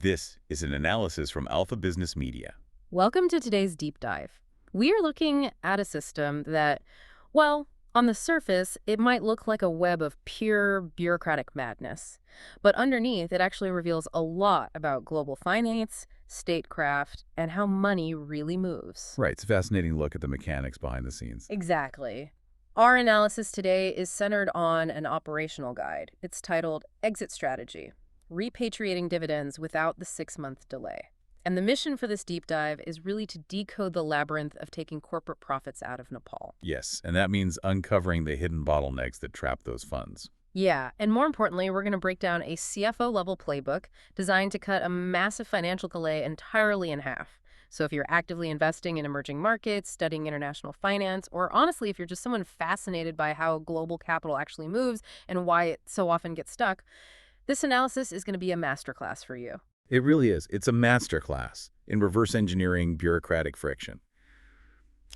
This is an analysis from Alpha Business Media. Welcome to today's deep dive. We are looking at a system that, well, on the surface, it might look like a web of pure bureaucratic madness. But underneath, it actually reveals a lot about global finance, statecraft, and how money really moves. Right, it's a fascinating look at the mechanics behind the scenes. Exactly. Our analysis today is centered on an operational guide. It's titled Exit Strategy: Repatriating Dividends Without the 6-Month Delay. And the mission for this deep dive is really to decode the labyrinth of taking corporate profits out of Nepal. Yes, and that means uncovering the hidden bottlenecks that trap those funds. Yeah, and more importantly, we're going to break down a CFO-level playbook designed to cut a massive financial delay entirely in half. So if you're actively investing in emerging markets, studying international finance, or honestly, if you're just someone fascinated by how global capital actually moves and why it so often gets stuck, this analysis is going to be a masterclass for you. It really is. It's a masterclass in reverse engineering bureaucratic friction.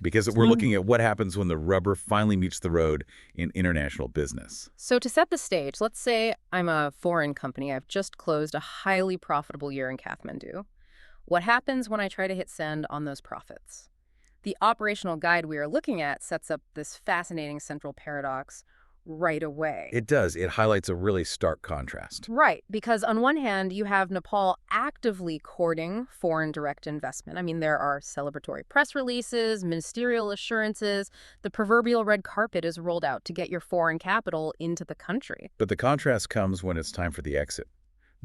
Because we're looking at what happens when the rubber finally meets the road in international business. So to set the stage, let's say I'm a foreign company. I've just closed a highly profitable year in Kathmandu. What happens when I try to hit send on those profits? The operational guide we are looking at sets up this fascinating central paradox right away. It does. It highlights a really stark contrast. Right, because on one hand, you have Nepal actively courting foreign direct investment. I mean, there are celebratory press releases, ministerial assurances. The proverbial red carpet is rolled out to get your foreign capital into the country. But the contrast comes when it's time for the exit.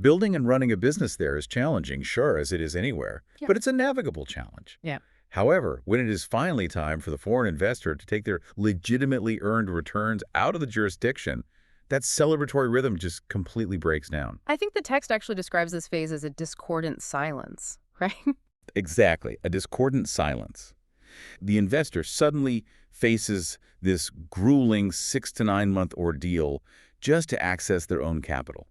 Building and running a business there is challenging, sure, as it is anywhere, but it's a navigable challenge. Yeah. However, when it is finally time for the foreign investor to take their legitimately earned returns out of the jurisdiction, that celebratory rhythm just completely breaks down. I think the text actually describes this phase as a discordant silence, right? Exactly, a discordant silence. The investor suddenly faces this grueling 6 to 9 month ordeal just to access their own capital.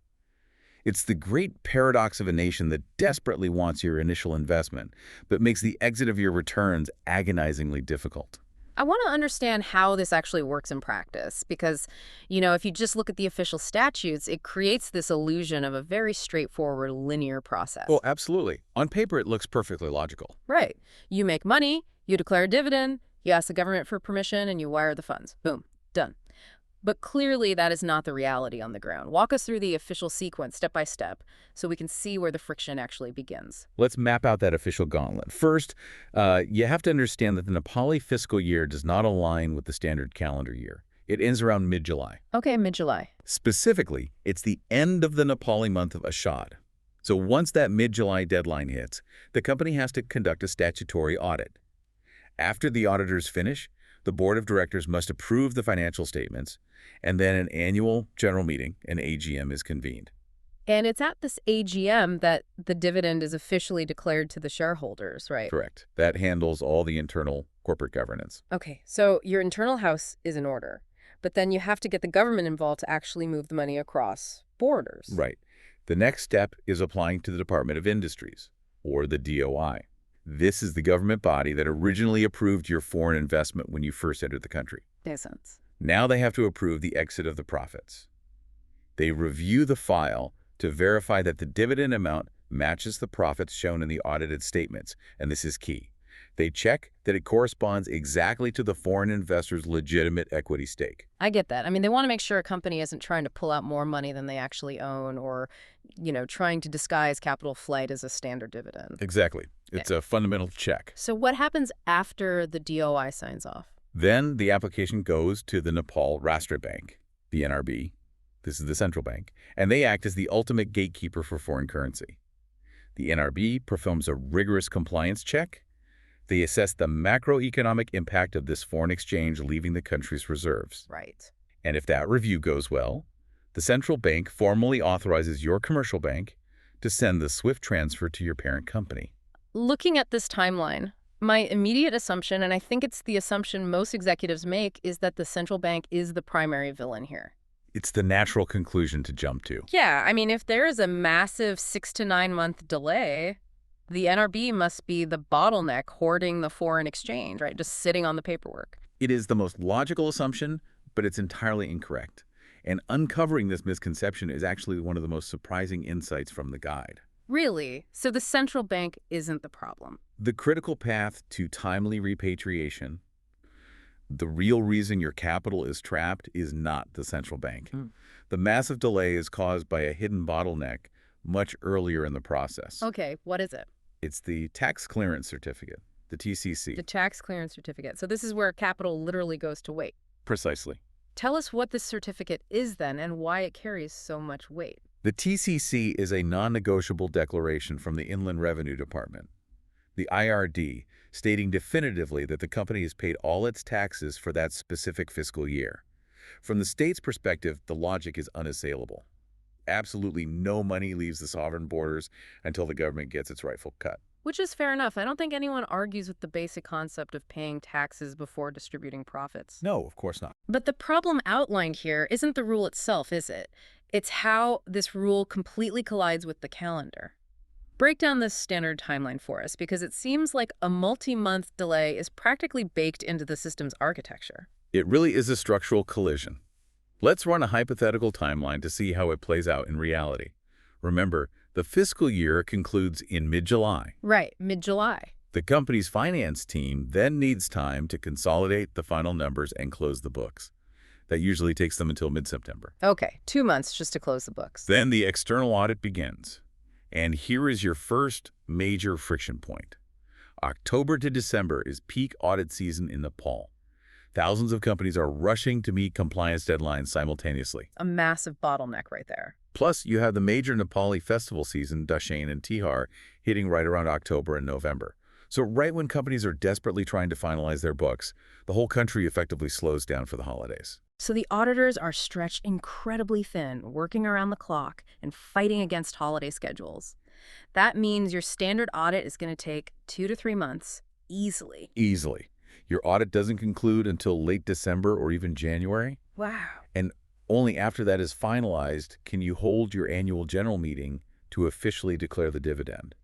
It's the great paradox of a nation that desperately wants your initial investment, but makes the exit of your returns agonizingly difficult. I want to understand how this actually works in practice because, if you just look at the official statutes, it creates this illusion of a very straightforward linear process. Well, absolutely. On paper, it looks perfectly logical. Right. You make money, you declare a dividend, you ask the government for permission, and you wire the funds. Boom. Done. But clearly, that is not the reality on the ground. Walk us through the official sequence step by step so we can see where the friction actually begins. Let's map out that official gauntlet. First, you have to understand that the Nepali fiscal year does not align with the standard calendar year. It ends around mid-July. Okay, mid-July. Specifically, it's the end of the Nepali month of Ashad. So once that mid-July deadline hits, the company has to conduct a statutory audit. After the auditors finish, the board of directors must approve the financial statements, and then an annual general meeting, an AGM, is convened. And it's at this AGM that the dividend is officially declared to the shareholders, right? Correct. That handles all the internal corporate governance. Okay, so your internal house is in order, but then you have to get the government involved to actually move the money across borders. Right. The next step is applying to the Department of Industries, or the DOI. This is the government body that originally approved your foreign investment when you first entered the country. Makes sense. Now they have to approve the exit of the profits. They review the file to verify that the dividend amount matches the profits shown in the audited statements, and this is key. They check that it corresponds exactly to the foreign investor's legitimate equity stake. I get that. I mean, they want to make sure a company isn't trying to pull out more money than they actually own or, trying to disguise capital flight as a standard dividend. Exactly. It's a fundamental check. So what happens after the DOI signs off? Then the application goes to the Nepal Rashtra Bank, the NRB. This is the central bank, and they act as the ultimate gatekeeper for foreign currency. The NRB performs a rigorous compliance check. They assess the macroeconomic impact of this foreign exchange leaving the country's reserves. Right. And if that review goes well, the central bank formally authorizes your commercial bank to send the SWIFT transfer to your parent company. Looking at this timeline, my immediate assumption, and I think it's the assumption most executives make, is that the central bank is the primary villain here. It's the natural conclusion to jump to. Yeah, I mean, if there is a massive 6 to 9 month delay, the NRB must be the bottleneck hoarding the foreign exchange, right? Just sitting on the paperwork. It is the most logical assumption, but it's entirely incorrect. And uncovering this misconception is actually one of the most surprising insights from the guide. Really? So the central bank isn't the problem? The critical path to timely repatriation, the real reason your capital is trapped, is not the central bank. Mm. The massive delay is caused by a hidden bottleneck much earlier in the process. Okay, what is it? It's the tax clearance certificate, the TCC. The tax clearance certificate. So this is where capital literally goes to wait. Precisely. Tell us what this certificate is then and why it carries so much weight. The TCC is a non-negotiable declaration from the Inland Revenue Department, the IRD, stating definitively that the company has paid all its taxes for that specific fiscal year. From the state's perspective, the logic is unassailable. Absolutely no money leaves the sovereign borders until the government gets its rightful cut. Which is fair enough. I don't think anyone argues with the basic concept of paying taxes before distributing profits. No, of course not. But the problem outlined here isn't the rule itself, is it? It's how this rule completely collides with the calendar. Break down this standard timeline for us, because it seems like a multi-month delay is practically baked into the system's architecture. It really is a structural collision. Let's run a hypothetical timeline to see how it plays out in reality. Remember, the fiscal year concludes in mid-July. Right, mid-July. The company's finance team then needs time to consolidate the final numbers and close the books. That usually takes them until mid-September. Okay, 2 months just to close the books. Then the external audit begins. And here is your first major friction point. October to December is peak audit season in Nepal. Thousands of companies are rushing to meet compliance deadlines simultaneously. A massive bottleneck right there. Plus, you have the major Nepali festival season, Dashain and Tihar, hitting right around October and November. So right when companies are desperately trying to finalize their books, the whole country effectively slows down for the holidays. So the auditors are stretched incredibly thin, working around the clock and fighting against holiday schedules. That means your standard audit is going to take 2 to 3 months, easily. Easily. Your audit doesn't conclude until late December or even January. Wow. And only after that is finalized can you hold your annual general meeting to officially declare the dividend.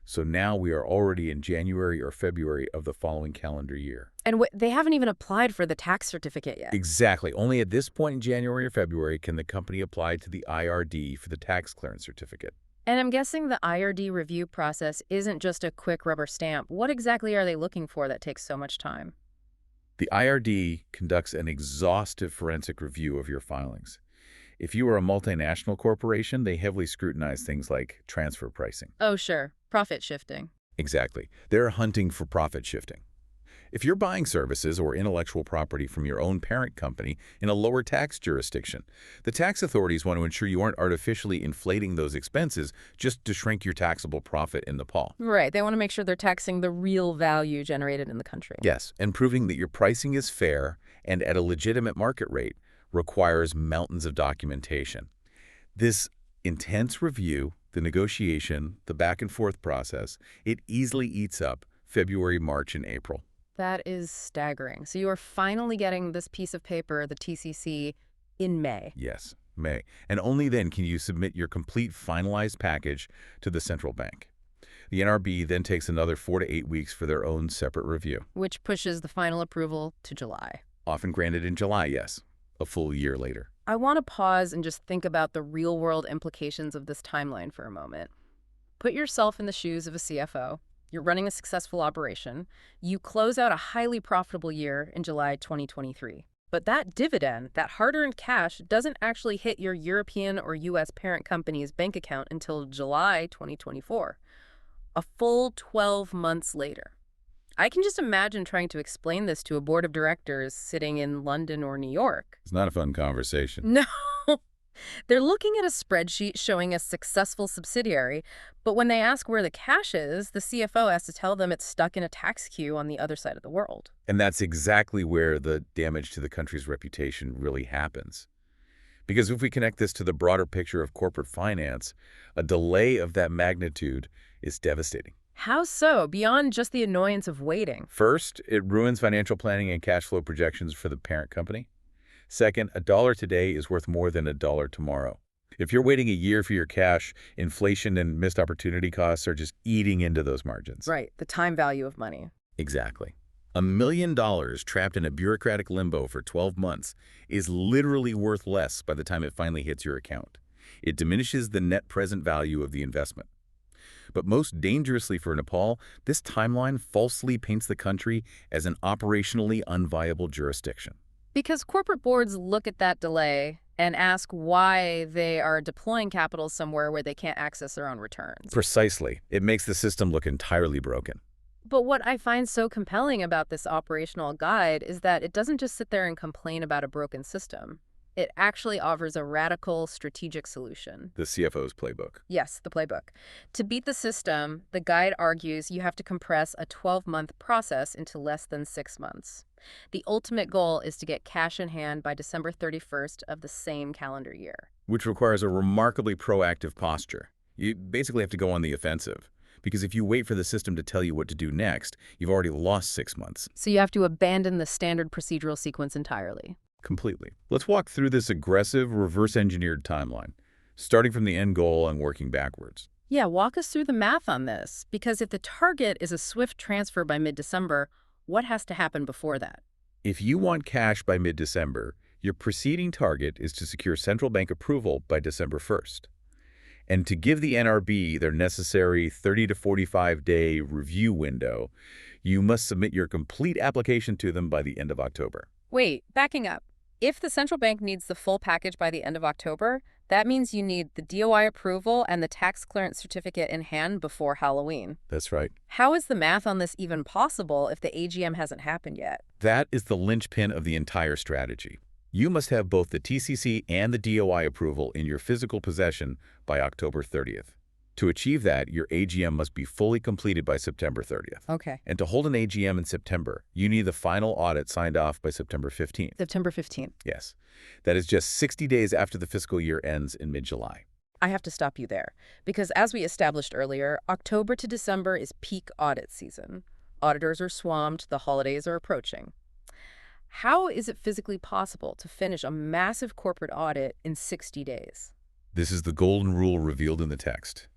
So now we are already in January or February of the following calendar year. And they haven't even applied for the tax certificate yet. Exactly. Only at this point in January or February can the company apply to the IRD for the tax clearance certificate. And I'm guessing the IRD review process isn't just a quick rubber stamp. What exactly are they looking for that takes so much time? The IRD conducts an exhaustive forensic review of your filings. If you are a multinational corporation, they heavily scrutinize things like transfer pricing. Oh, sure. Profit shifting. Exactly. They're hunting for profit shifting. If you're buying services or intellectual property from your own parent company in a lower tax jurisdiction, the tax authorities want to ensure you aren't artificially inflating those expenses just to shrink your taxable profit in Nepal. Right. They want to make sure they're taxing the real value generated in the country. Yes, and proving that your pricing is fair and at a legitimate market rate requires mountains of documentation. This intense review, the negotiation, the back-and-forth process, it easily eats up February, March, and April. That is staggering. So you are finally getting this piece of paper, the TCC, in May. Yes, May. And only then can you submit your complete finalized package to the central bank. The NRB then takes another 4 to 8 weeks for their own separate review. Which pushes the final approval to July. Often granted in July, yes. A full year later. I want to pause and just think about the real-world implications of this timeline for a moment. Put yourself in the shoes of a CFO. You're running a successful operation. You close out a highly profitable year in July 2023. But that dividend, that hard-earned cash, doesn't actually hit your European or U.S. parent company's bank account until July 2024, a full 12 months later. I can just imagine trying to explain this to a board of directors sitting in London or New York. It's not a fun conversation. No. They're looking at a spreadsheet showing a successful subsidiary, but when they ask where the cash is, the CFO has to tell them it's stuck in a tax queue on the other side of the world. And that's exactly where the damage to the country's reputation really happens. Because if we connect this to the broader picture of corporate finance, a delay of that magnitude is devastating. How so, beyond just the annoyance of waiting? First, it ruins financial planning and cash flow projections for the parent company. Second, $1 today is worth more than $1 tomorrow. If you're waiting a year for your cash, inflation and missed opportunity costs are just eating into those margins. Right, the time value of money. Exactly. $1 million trapped in a bureaucratic limbo for 12 months is literally worth less by the time it finally hits your account. It diminishes the net present value of the investment. But most dangerously for Nepal, this timeline falsely paints the country as an operationally unviable jurisdiction. Because corporate boards look at that delay and ask why they are deploying capital somewhere where they can't access their own returns. Precisely. It makes the system look entirely broken. But what I find so compelling about this operational guide is that it doesn't just sit there and complain about a broken system. It actually offers a radical strategic solution. The CFO's playbook. Yes, the playbook. To beat the system, the guide argues you have to compress a 12-month process into less than 6 months. The ultimate goal is to get cash in hand by December 31st of the same calendar year. Which requires a remarkably proactive posture. You basically have to go on the offensive. Because if you wait for the system to tell you what to do next, you've already lost 6 months. So you have to abandon the standard procedural sequence entirely. Completely. Let's walk through this aggressive, reverse-engineered timeline, starting from the end goal and working backwards. Yeah, walk us through the math on this. Because if the target is a swift transfer by mid-December, what has to happen before that? If you want cash by mid-December, your preceding target is to secure central bank approval by December 1st. And to give the NRB their necessary 30 to 45-day review window, you must submit your complete application to them by the end of October. Wait, backing up. If the central bank needs the full package by the end of October, that means you need the DOI approval and the tax clearance certificate in hand before Halloween. That's right. How is the math on this even possible if the AGM hasn't happened yet? That is the linchpin of the entire strategy. You must have both the TCC and the DOI approval in your physical possession by October 30th. To achieve that, your AGM must be fully completed by September 30th. Okay. And to hold an AGM in September, you need the final audit signed off by September 15th. September 15th. Yes. That is just 60 days after the fiscal year ends in mid-July. I have to stop you there, because as we established earlier, October to December is peak audit season. Auditors are swamped, the holidays are approaching. How is it physically possible to finish a massive corporate audit in 60 days? This is the golden rule revealed in the text.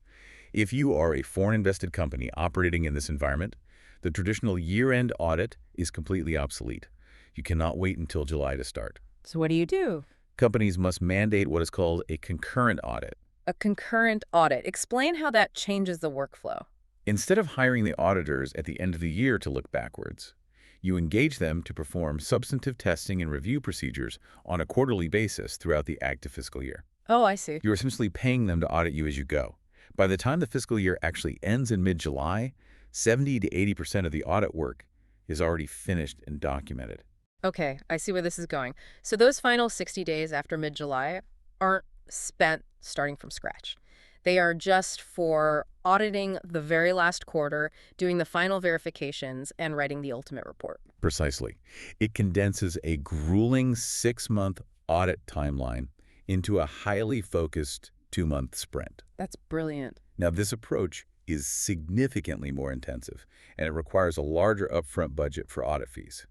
If you are a foreign-invested company operating in this environment, the traditional year-end audit is completely obsolete. You cannot wait until July to start. So what do you do? Companies must mandate what is called a concurrent audit. A concurrent audit. Explain how that changes the workflow. Instead of hiring the auditors at the end of the year to look backwards, you engage them to perform substantive testing and review procedures on a quarterly basis throughout the active fiscal year. Oh, I see. You're essentially paying them to audit you as you go. By the time the fiscal year actually ends in mid-July, 70 to 80% of the audit work is already finished and documented. Okay, I see where this is going. So those final 60 days after mid-July aren't spent starting from scratch. They are just for auditing the very last quarter, doing the final verifications, and writing the ultimate report. Precisely. It condenses a grueling 6-month audit timeline into a highly focused 2-month sprint. That's brilliant. Now, this approach is significantly more intensive, and it requires a larger upfront budget for audit fees.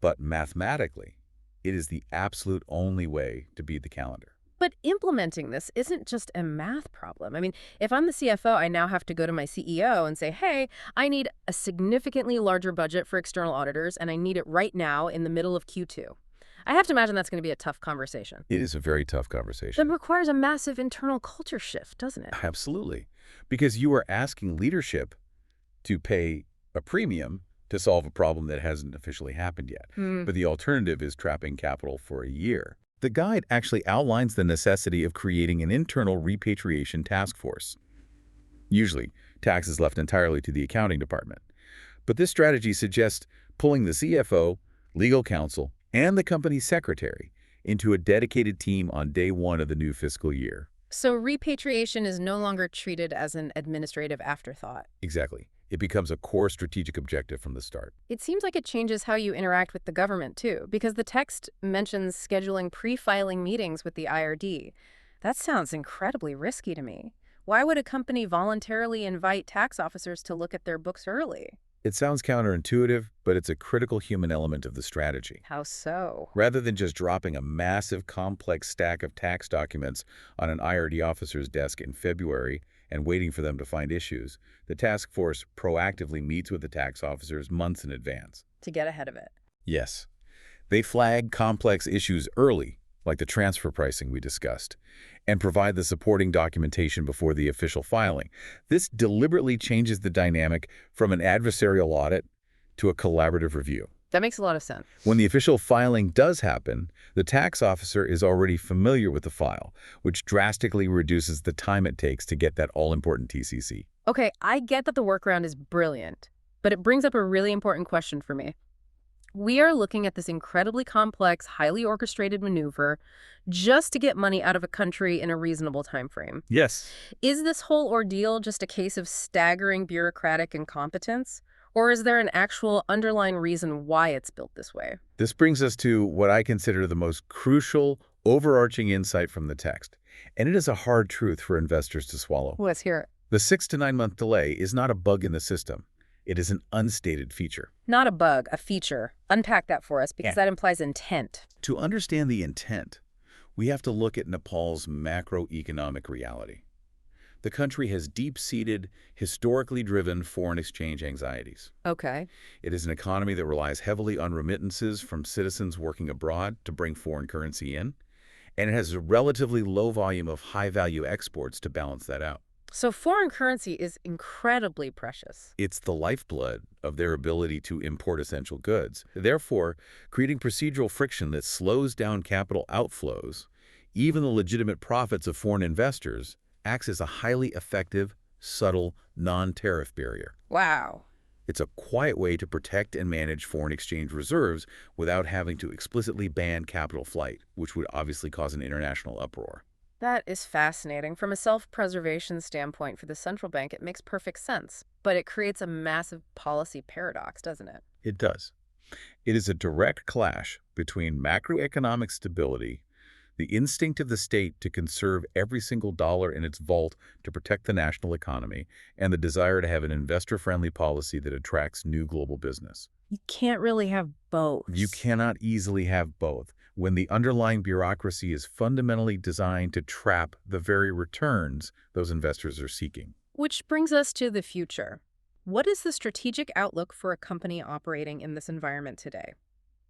But mathematically, it is the absolute only way to beat the calendar. But implementing this isn't just a math problem. I mean, if I'm the CFO, I now have to go to my CEO and say, hey, I need a significantly larger budget for external auditors, and I need it right now in the middle of Q2. I have to imagine that's going to be a tough conversation. It is a very tough conversation. That requires a massive internal culture shift, doesn't it? Absolutely. Because you are asking leadership to pay a premium to solve a problem that hasn't officially happened yet. But the alternative is trapping capital for a year. The guide actually outlines the necessity of creating an internal repatriation task force. Usually, tax is left entirely to the accounting department. But this strategy suggests pulling the CFO, legal counsel, and the company's secretary into a dedicated team on day one of the new fiscal year. So repatriation is no longer treated as an administrative afterthought. Exactly. It becomes a core strategic objective from the start. It seems like it changes how you interact with the government, too, because the text mentions scheduling pre-filing meetings with the IRD. That sounds incredibly risky to me. Why would a company voluntarily invite tax officers to look at their books early? It sounds counterintuitive, but it's a critical human element of the strategy. How so? Rather than just dropping a massive, complex stack of tax documents on an IRD officer's desk in February and waiting for them to find issues, the task force proactively meets with the tax officers months in advance. To get ahead of it. Yes. They flag complex issues early like the transfer pricing we discussed, and provide the supporting documentation before the official filing. This deliberately changes the dynamic from an adversarial audit to a collaborative review. That makes a lot of sense. When the official filing does happen, the tax officer is already familiar with the file, which drastically reduces the time it takes to get that all-important TCC. Okay, I get that the workaround is brilliant, but it brings up a really important question for me. We are looking at this incredibly complex, highly orchestrated maneuver just to get money out of a country in a reasonable time frame. Yes. Is this whole ordeal just a case of staggering bureaucratic incompetence? Or is there an actual underlying reason why it's built this way? This brings us to what I consider the most crucial, overarching insight from the text. And it is a hard truth for investors to swallow. Let's hear it. The 6 to 9 month delay is not a bug in the system. It is an unstated feature. Not a bug, a feature. Unpack that for us, because that implies intent. To understand the intent, we have to look at Nepal's macroeconomic reality. The country has deep-seated, historically driven foreign exchange anxieties. Okay. It is an economy that relies heavily on remittances from citizens working abroad to bring foreign currency in, and it has a relatively low volume of high-value exports to balance that out. So foreign currency is incredibly precious. It's the lifeblood of their ability to import essential goods, therefore creating procedural friction that slows down capital outflows. Even the legitimate profits of foreign investors acts as a highly effective, subtle, non-tariff barrier. Wow. It's a quiet way to protect and manage foreign exchange reserves without having to explicitly ban capital flight, which would obviously cause an international uproar. That is fascinating. From a self-preservation standpoint for the central bank, it makes perfect sense. But it creates a massive policy paradox, doesn't it? It does. It is a direct clash between macroeconomic stability, the instinct of the state to conserve every single dollar in its vault to protect the national economy, and the desire to have an investor-friendly policy that attracts new global business. You can't really have both. You cannot easily have both when the underlying bureaucracy is fundamentally designed to trap the very returns those investors are seeking. Which brings us to the future. What is the strategic outlook for a company operating in this environment today?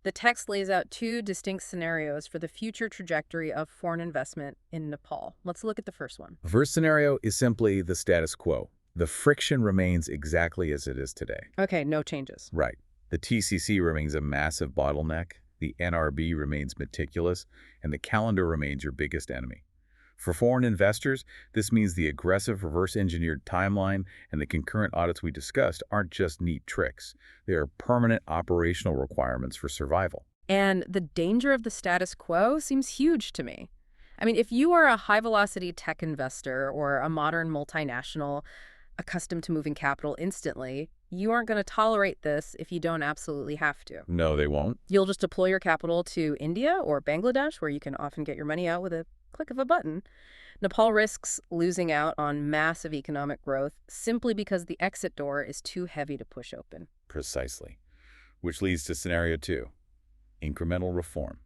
The text lays out two distinct scenarios for the future trajectory of foreign investment in Nepal. Let's look at the first one. The first scenario is simply the status quo. The friction remains exactly as it is today. Okay, no changes. Right. The TCC remains a massive bottleneck, the NRB remains meticulous, and the calendar remains your biggest enemy. For foreign investors, this means the aggressive reverse-engineered timeline and the concurrent audits we discussed aren't just neat tricks. They are permanent operational requirements for survival. And the danger of the status quo seems huge to me. I mean, if you are a high-velocity tech investor or a modern multinational accustomed to moving capital instantly, you aren't going to tolerate this if you don't absolutely have to. No, they won't. You'll just deploy your capital to India or Bangladesh, where you can often get your money out with a click of a button. Nepal risks losing out on massive economic growth simply because the exit door is too heavy to push open. Precisely. Which leads to scenario 2, incremental reform.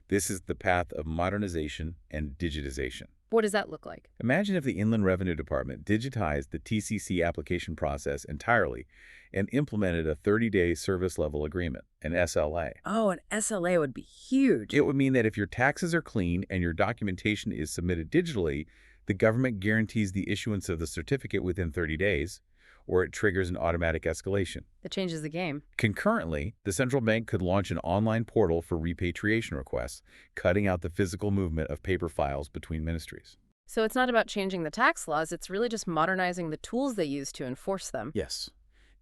This is the path of modernization and digitization. What does that look like? Imagine if the Inland Revenue Department digitized the TCC application process entirely and implemented a 30-day service level agreement, an SLA. Oh, an SLA would be huge. It would mean that if your taxes are clean and your documentation is submitted digitally, the government guarantees the issuance of the certificate within 30 days, or it triggers an automatic escalation. That changes the game. Concurrently, the central bank could launch an online portal for repatriation requests, cutting out the physical movement of paper files between ministries. So it's not about changing the tax laws, it's really just modernizing the tools they use to enforce them. Yes.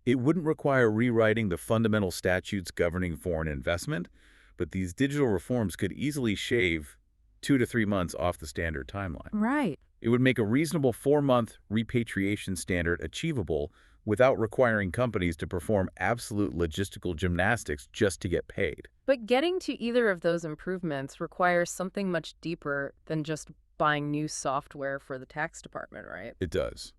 It wouldn't require rewriting the fundamental statutes governing foreign investment, but these digital reforms could easily shave 2 to 3 months off the standard timeline. Right. It would make a reasonable 4-month repatriation standard achievable without requiring companies to perform absolute logistical gymnastics just to get paid. But getting to either of those improvements requires something much deeper than just buying new software for the tax department, right? It does.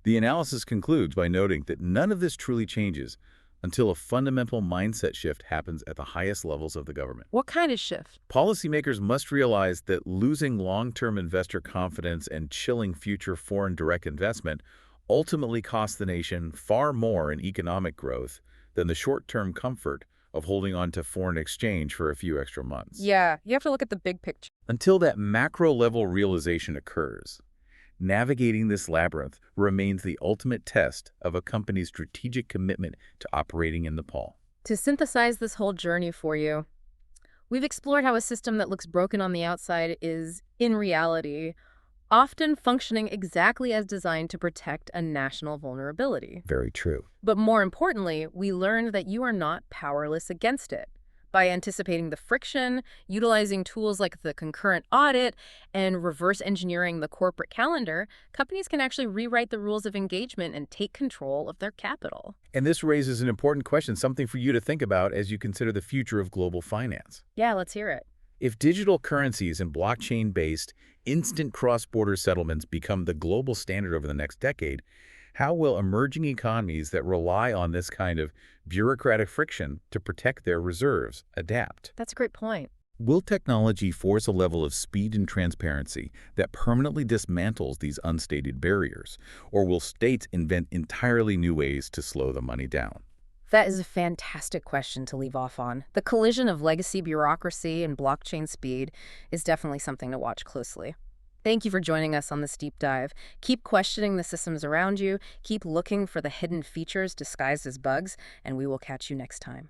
The analysis concludes by noting that none of this truly changes until a fundamental mindset shift happens at the highest levels of the government. What kind of shift? Policymakers must realize that losing long-term investor confidence and chilling future foreign direct investment ultimately costs the nation far more in economic growth than the short-term comfort of holding on to foreign exchange for a few extra months. Yeah, you have to look at the big picture. Until that macro-level realization occurs, navigating this labyrinth remains the ultimate test of a company's strategic commitment to operating in Nepal. To synthesize this whole journey for you, we've explored how a system that looks broken on the outside is, in reality, often functioning exactly as designed to protect a national vulnerability. Very true. But more importantly, we learned that you are not powerless against it. By anticipating the friction, utilizing tools like the concurrent audit, and reverse engineering the corporate calendar, companies can actually rewrite the rules of engagement and take control of their capital. And this raises an important question, something for you to think about as you consider the future of global finance. Yeah, let's hear it. If digital currencies and blockchain-based instant cross-border settlements become the global standard over the next decade, how will emerging economies that rely on this kind of bureaucratic friction to protect their reserves adapt? That's a great point. Will technology force a level of speed and transparency that permanently dismantles these unstated barriers? Or will states invent entirely new ways to slow the money down? That is a fantastic question to leave off on. The collision of legacy bureaucracy and blockchain speed is definitely something to watch closely. Thank you for joining us on this deep dive. Keep questioning the systems around you, keep looking for the hidden features disguised as bugs, and we will catch you next time.